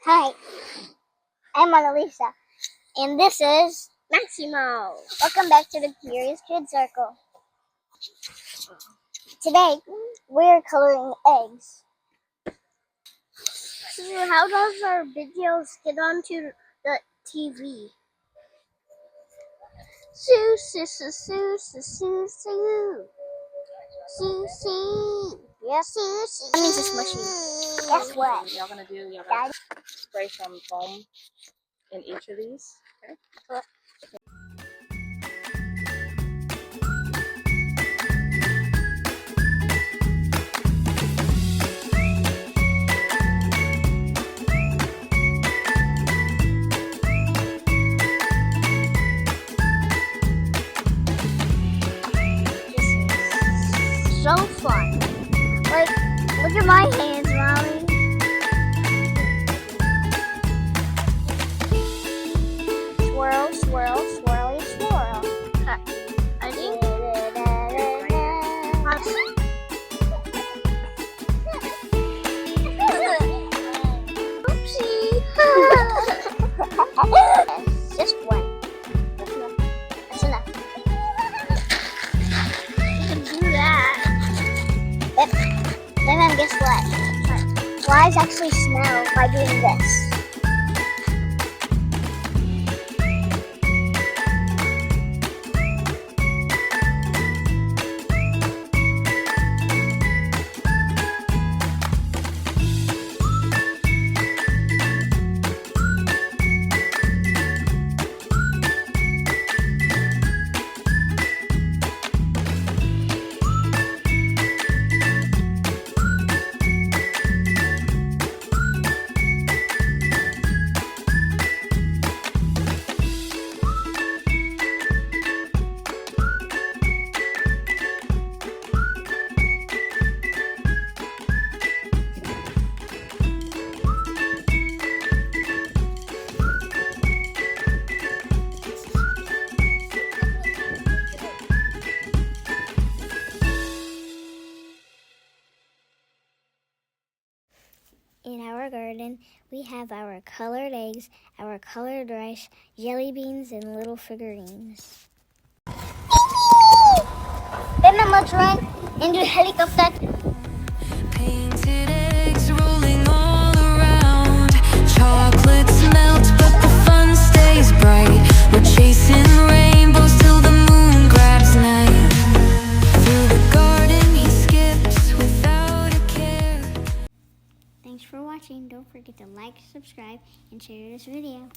Hi, I'm Mona Lisa, and this is Maximo. welcome back to the Curious Kid Circle. Today, we're coloring eggs. So how does our videos get onto the TV? Sue, sue, sue, sue, sue, sue, sue. Sue, sue. Yes, That means it's mushy. guess what? Y'all gonna spray some foam in each of these. Okay. So fun. Like, look at my hands, Mommy. Swirl, swirl, swirly, swirl. I think Just one. That's enough. you can do that. Then guess what? Flies actually smell by doing this. In our garden, we have our colored eggs, our colored rice, jelly beans, and little figurines. Then let's run into helicopter. Painted eggs rolling all around. Chocolates melt, but the fun stays bright. We're chasing rainbows till the moon grabs night. Through the garden he skips without a care. Thanks for watching. Don't forget to like, subscribe, and share this video.